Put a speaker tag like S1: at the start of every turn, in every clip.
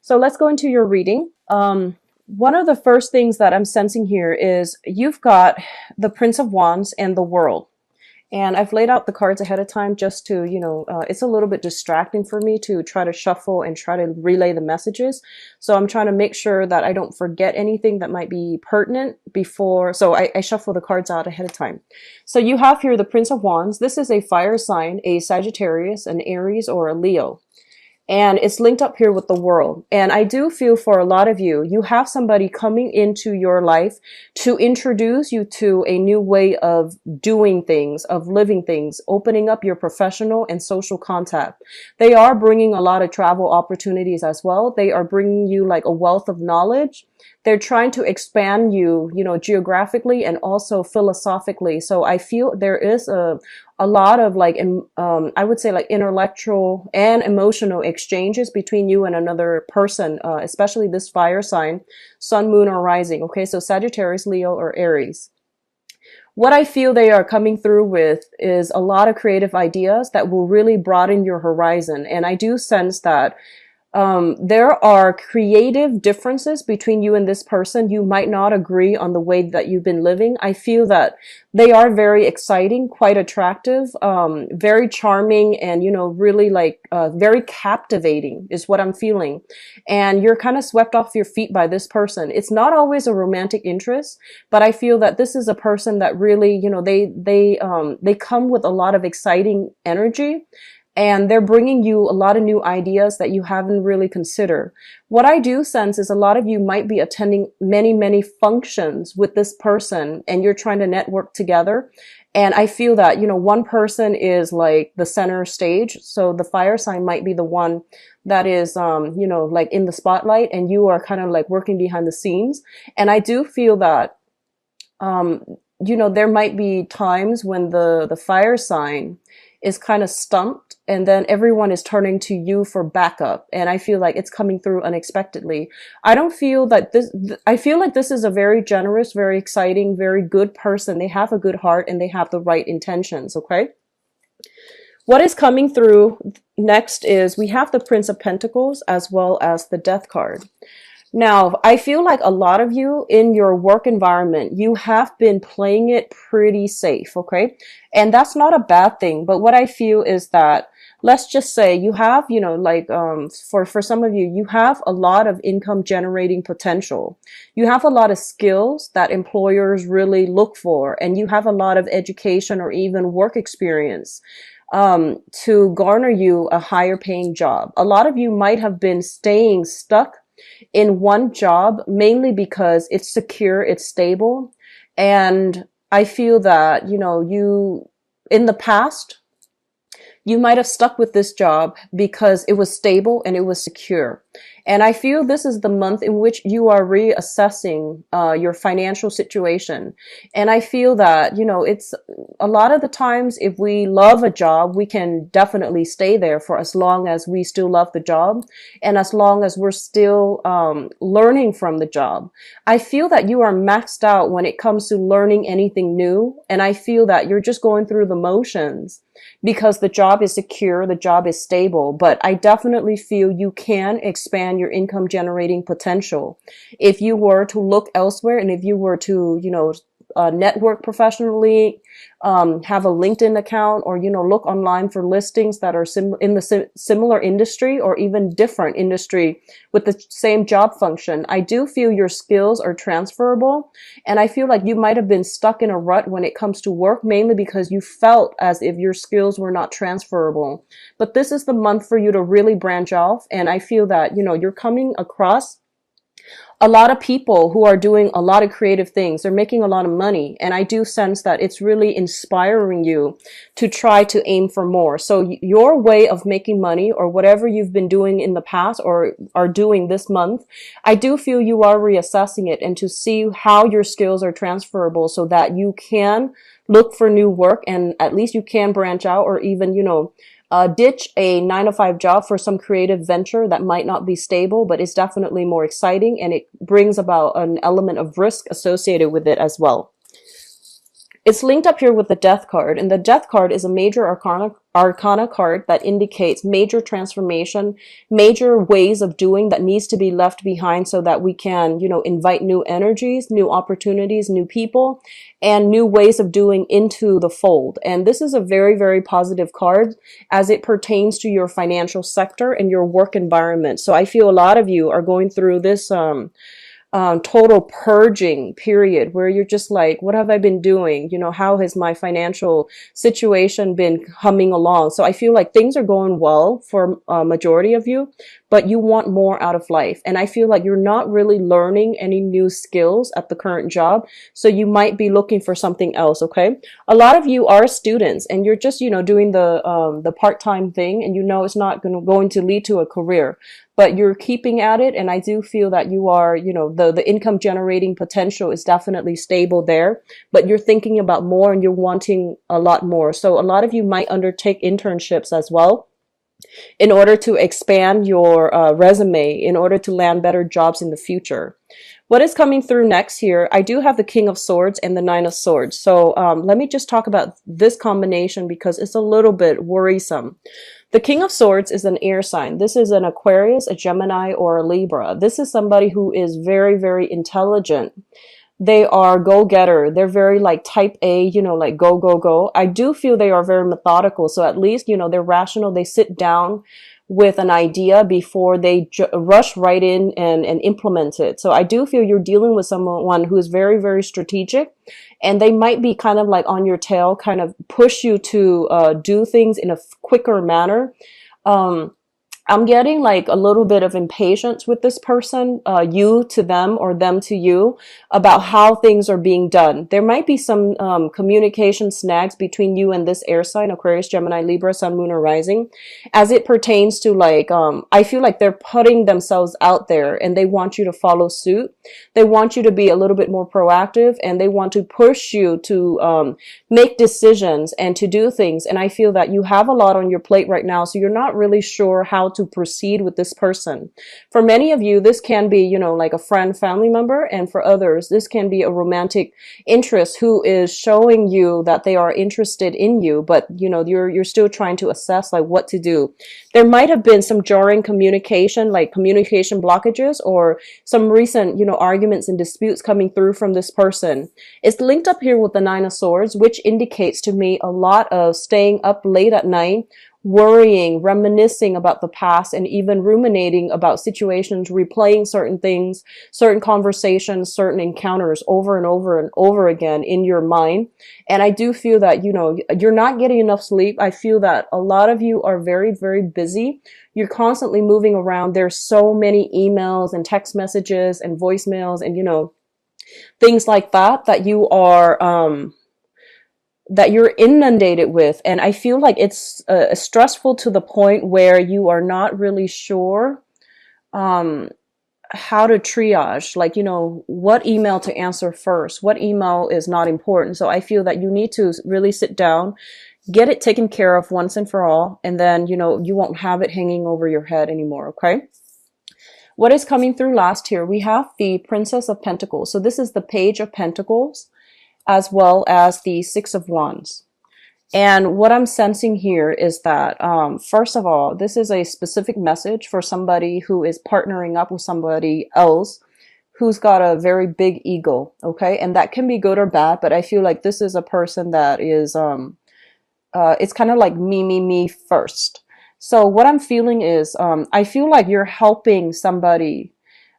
S1: So let's go into your reading. One of the first things that I'm sensing here is you've got the Prince of Wands and the World. And I've laid out the cards ahead of time just to, it's a little bit distracting for me to try to shuffle and try to relay the messages. So I'm trying to make sure that I don't forget anything that might be pertinent before. So I shuffle the cards out ahead of time. So you have here the Prince of Wands. This is a fire sign, a Sagittarius, an Aries, or a Leo. And it's linked up here with the World. And I do feel for a lot of you, you have somebody coming into your life to introduce you to a new way of doing things, of living things, opening up your professional and social contact. They are bringing a lot of travel opportunities as well. They are bringing you like a wealth of knowledge. They're trying to expand you, geographically and also philosophically. So I feel there is a lot of like, I would say like intellectual and emotional exchanges between you and another person, especially this fire sign, sun, moon, or rising. Okay. So Sagittarius, Leo, or Aries. What I feel they are coming through with is a lot of creative ideas that will really broaden your horizon. And I do sense that there are creative differences between you and this person. You might not agree on the way that you've been living. I feel that they are very exciting, quite attractive, very charming, and, really like, very captivating is what I'm feeling. And you're kind of swept off your feet by this person. It's not always a romantic interest, but I feel that this is a person that really, they come with a lot of exciting energy. And they're bringing you a lot of new ideas that you haven't really considered. What I do sense is a lot of you might be attending many, many functions with this person and you're trying to network together. And I feel that, one person is like the center stage. So the fire sign might be the one that is, like in the spotlight, and you are kind of like working behind the scenes. And I do feel that, there might be times when the fire sign is kind of stumped, and then everyone is turning to you for backup. And I feel like it's coming through unexpectedly. I don't feel that I feel like this is a very generous, very exciting, very good person. They have a good heart and they have the right intentions. Okay. What is coming through next is we have the Prince of Pentacles as well as the Death card. Now, I feel like a lot of you in your work environment, you have been playing it pretty safe, okay? And that's not a bad thing. But what I feel is that, let's just say you have, for some of you, you have a lot of income generating potential. You have a lot of skills that employers really look for, and you have a lot of education or even work experience to garner you a higher paying job. A lot of you might have been staying stuck in one job, mainly because it's secure, it's stable. And I feel that, you, in the past, you might have stuck with this job because it was stable and it was secure. And I feel this is the month in which you are reassessing your financial situation. And I feel that, it's a lot of the times if we love a job, we can definitely stay there for as long as we still love the job and as long as we're still learning from the job. I feel that you are maxed out when it comes to learning anything new. And I feel that you're just going through the motions because the job is secure, the job is stable. But I definitely feel you can expand your income generating potential if you were to look elsewhere, and if you were to, network professionally, have a LinkedIn account, or, look online for listings that are in the similar industry or even different industry with the same job function. I do feel your skills are transferable. And I feel like you might have been stuck in a rut when it comes to work, mainly because you felt as if your skills were not transferable. But this is the month for you to really branch off. And I feel that, you're coming across a lot of people who are doing a lot of creative things. They're making a lot of money. And I do sense that it's really inspiring you to try to aim for more. So your way of making money, or whatever you've been doing in the past or are doing this month, I do feel you are reassessing it and to see how your skills are transferable so that you can look for new work, and at least you can branch out, or even, ditch a 9-to-5 job for some creative venture that might not be stable, but is definitely more exciting, and it brings about an element of risk associated with it as well. It's linked up here with the Death card, and the Death card is a major arcana card that indicates major transformation, major ways of doing that needs to be left behind so that we can, invite new energies, new opportunities, new people, and new ways of doing into the fold. And this is a very, very positive card as it pertains to your financial sector and your work environment. So I feel a lot of you are going through this, total purging period where you're just like, what have I been doing? How has my financial situation been humming along? So I feel like things are going well for a majority of you, but you want more out of life. And I feel like you're not really learning any new skills at the current job. So you might be looking for something else. Okay. A lot of you are students and you're just, doing the part-time thing, and it's not going to lead to a career, but you're keeping at it. And I do feel that you are, the income generating potential is definitely stable there, but you're thinking about more and you're wanting a lot more. So a lot of you might undertake internships as well in order to expand your resume, in order to land better jobs in the future. What is coming through next here? I do have the King of Swords and the Nine of Swords. So let me just talk about this combination because it's a little bit worrisome. The King of Swords is an air sign. This is an Aquarius, a Gemini, or a Libra. This is somebody who is very, very intelligent. They are go-getter. They're very like type A, like go, go, go. I do feel they are very methodical. So at least, they're rational. They sit down with an idea before they rush right in and implement it. So I do feel you're dealing with someone who is very, very strategic, and they might be kind of like on your tail, kind of push you to do things in a quicker manner. I'm getting like a little bit of impatience with this person, you to them or them to you, about how things are being done. There might be some communication snags between you and this air sign, Aquarius, Gemini, Libra, Sun, Moon, or Rising, as it pertains to like, I feel like they're putting themselves out there and they want you to follow suit. They want you to be a little bit more proactive, and they want to push you to make decisions and to do things. And I feel that you have a lot on your plate right now, so you're not really sure how to proceed with this person. For many of you, this can be, like a friend, family member, and for others, this can be a romantic interest who is showing you that they are interested in you, but you're still trying to assess like what to do. There might have been some jarring communication, like communication blockages, or some recent, arguments and disputes coming through from this person. It's linked up here with the Nine of Swords, which indicates to me a lot of staying up late at night, worrying, reminiscing about the past, and even ruminating about situations, replaying certain things, certain conversations, certain encounters over and over and over again in your mind. And I do feel that, you're not getting enough sleep. I feel that a lot of you are very, very busy. You're constantly moving around. There's so many emails and text messages and voicemails and, things like that you are, that you're inundated with. And I feel like it's stressful to the point where you are not really sure how to triage, like, what email to answer first, what email is not important. So I feel that you need to really sit down, get it taken care of once and for all, and then, you won't have it hanging over your head anymore, okay? What is coming through last here? We have the Princess of Pentacles. So this is the Page of Pentacles, as well as the Six of Wands. And what I'm sensing here is that, first of all, this is a specific message for somebody who is partnering up with somebody else who's got a very big ego, okay? And that can be good or bad, but I feel like this is a person that is, it's kind of like me first. So what I'm feeling is, I feel like you're helping somebody.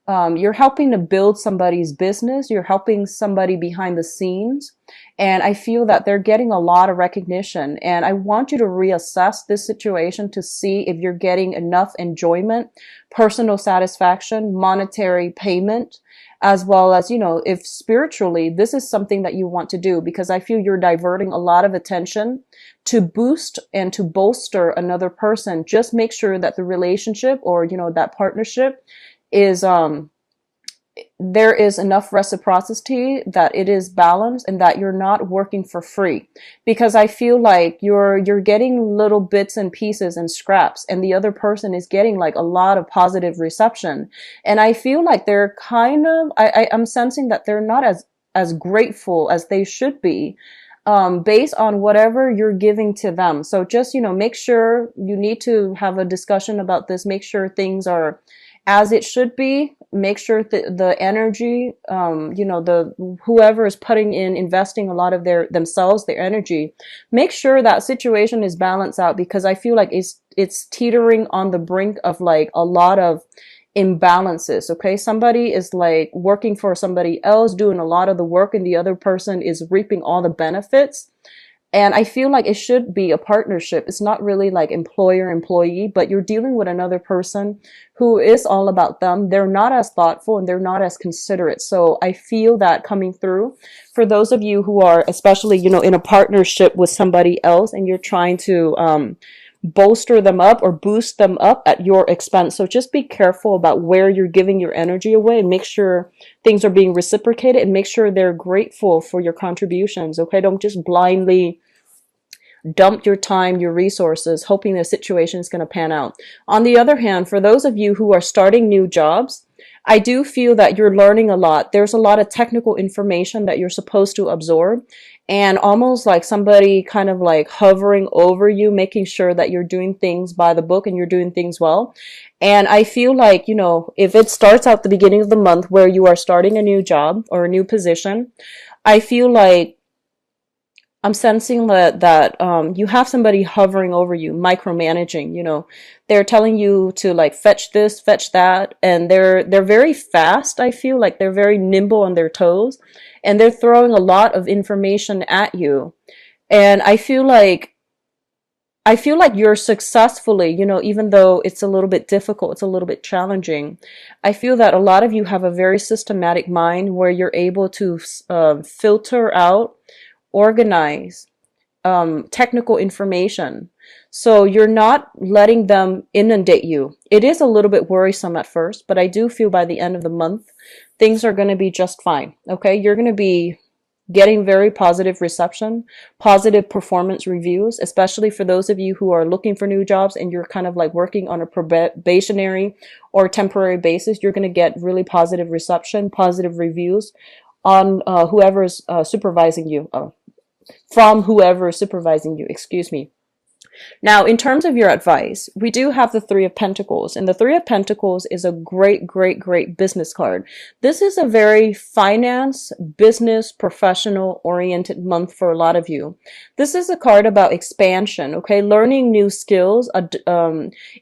S1: You're helping to build somebody's business. You're helping somebody behind the scenes. And I feel that they're getting a lot of recognition. And I want you to reassess this situation to see if you're getting enough enjoyment, personal satisfaction, monetary payment, as well as, if spiritually, this is something that you want to do, because I feel you're diverting a lot of attention to boost and to bolster another person. Just make sure that the relationship or, that partnership is, there is enough reciprocity, that it is balanced, and that you're not working for free. Because I feel like you're getting little bits and pieces and scraps, and the other person is getting like a lot of positive reception. And I feel like they're kind of, I'm sensing that they're not as grateful as they should be. based on whatever you're giving to them. So just, make sure you need to have a discussion about this. Make sure things are as it should be. Make sure that the energy, the whoever is putting in, investing a lot of their energy, make sure that situation is balanced out, because I feel like it's teetering on the brink of like a lot of imbalances. Okay, somebody is like working for somebody else, doing a lot of the work, and the other person is reaping all the benefits. And I feel like it should be a partnership. It's not really like employer employee, but you're dealing with another person who is all about them. They're not as thoughtful and they're not as considerate. So I feel that coming through for those of you who are, especially, in a partnership with somebody else, and you're trying to bolster them up or boost them up at your expense. So just be careful about where you're giving your energy away, and make sure things are being reciprocated, and make sure they're grateful for your contributions. Okay, don't just blindly dump your time, your resources, hoping the situation is going to pan out. On the other hand, for those of you who are starting new jobs, I do feel that you're learning a lot. There's a lot of technical information that you're supposed to absorb, and almost like somebody kind of like hovering over you, making sure that you're doing things by the book and you're doing things well. And I feel like, if it starts out the beginning of the month where you are starting a new job or a new position, I feel like I'm sensing that you have somebody hovering over you, micromanaging. They're telling you to like fetch this, fetch that, and they're very fast. I feel like they're very nimble on their toes, and they're throwing a lot of information at you. And I feel like you're successfully, even though it's a little bit difficult, it's a little bit challenging. I feel that a lot of you have a very systematic mind where you're able to filter out, organize technical information. So you're not letting them inundate you. It is a little bit worrisome at first, but I do feel by the end of the month, things are going to be just fine. Okay, you're going to be getting very positive reception, positive performance reviews, especially for those of you who are looking for new jobs and you're kind of like working on a probationary or temporary basis. You're going to get really positive reception, positive reviews on whoever is supervising you. From whoever is supervising you, excuse me. Now, in terms of your advice, we do have the Three of Pentacles, and the Three of Pentacles is a great, great, great business card. This is a very finance, business, professional oriented month for a lot of you. This is a card about expansion, okay? Learning new skills,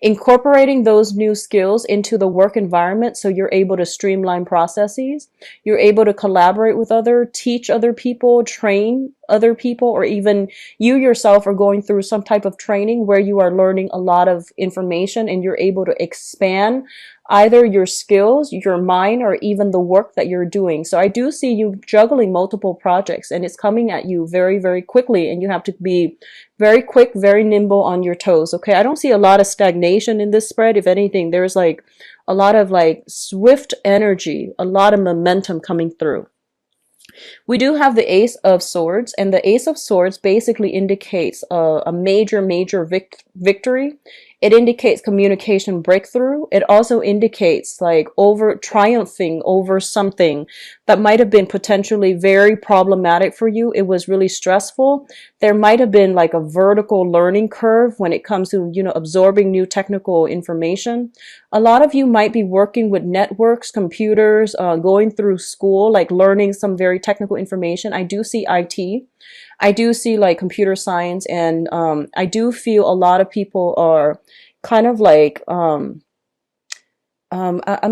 S1: incorporating those new skills into the work environment so you're able to streamline processes. You're able to collaborate with teach other people, train other people, or even you yourself are going through some type of training where you are learning a lot of information and you're able to expand either your skills, your mind, or even the work that you're doing. So I do see you juggling multiple projects, and it's coming at you very, very quickly, and you have to be very quick, very nimble on your toes. Okay, I don't see a lot of stagnation in this spread. If anything, there's like a lot of like swift energy, a lot of momentum coming through. We do have the Ace of Swords, and the Ace of Swords basically indicates a major, major victory. It indicates communication breakthrough. It also indicates like triumphing over something that might have been potentially very problematic for you. It was really stressful. There might have been like a vertical learning curve when it comes to, absorbing new technical information. A lot of you might be working with networks, computers, going through school, like learning some very technical information. I do see IT. I do see like computer science, and I do feel a lot of people are kind of like I'm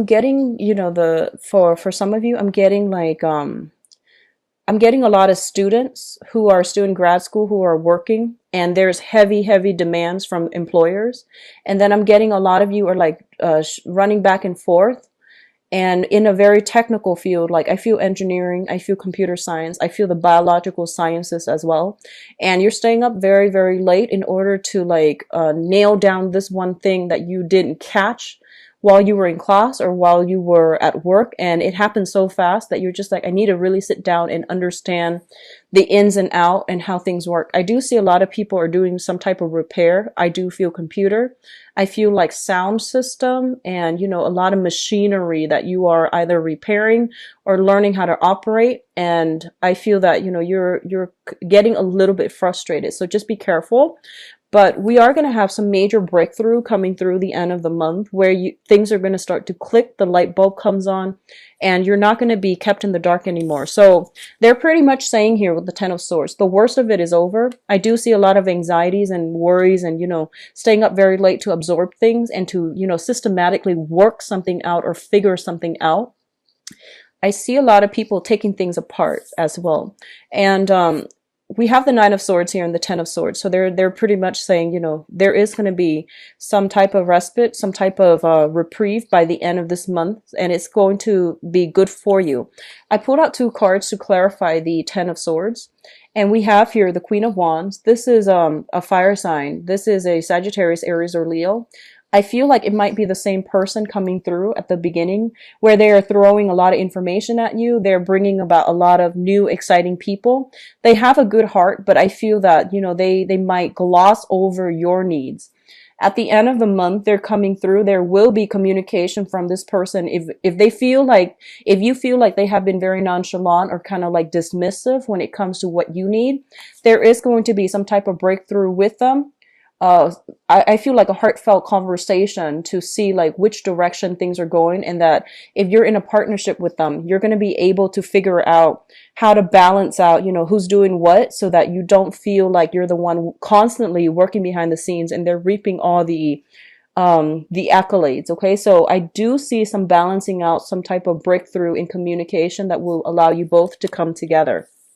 S1: getting, for some of you, I'm getting like I'm getting a lot of students who are still in grad school who are working, and there's heavy, heavy demands from employers. And then I'm getting a lot of you are like running back and forth. And in a very technical field, like I feel engineering, I feel computer science, I feel the biological sciences as well. And you're staying up very, very late in order to like nail down this one thing that you didn't catch while you were in class or while you were at work, and it happened so fast that you're just like, I need to really sit down and understand the ins and out and how things work. I do see a lot of people are doing some type of repair. I do feel computer. I feel like sound system and, you know, a lot of machinery that you are either repairing or learning how to operate. And I feel that, you know, you're getting a little bit frustrated. So just be careful. But we are going to have some major breakthrough coming through the end of the month where things are going to start to click, the light bulb comes on, and you're not going to be kept in the dark anymore. So they're pretty much saying here with the Ten of Swords, the worst of it is over. I do see a lot of anxieties and worries and, you know, staying up very late to absorb things and to, you know, systematically work something out or figure something out. I see a lot of people taking things apart as well. And we have the Nine of Swords here and the Ten of Swords. So they're pretty much saying, you know, there is going to be some type of respite, some type of reprieve by the end of this month, and it's going to be good for you. I pulled out 2 cards to clarify the Ten of Swords. And we have here the Queen of Wands. This is a fire sign. This is a Sagittarius, Aries, or Leo. I feel like it might be the same person coming through at the beginning where they are throwing a lot of information at you. They're bringing about a lot of new, exciting people. They have a good heart, but I feel that, you know, they might gloss over your needs. At the end of the month, they're coming through. There will be communication from this person. If they feel like, if you feel like they have been very nonchalant or kind of like dismissive when it comes to what you need, there is going to be some type of breakthrough with them. I feel like a heartfelt conversation to see like which direction things are going, and that if you're in a partnership with them, you're going to be able to figure out how to balance out, you know, who's doing what, so that you don't feel like you're the one constantly working behind the scenes and they're reaping all the accolades. Okay. So I do see some balancing out, some type of breakthrough in communication that will allow you both to come together.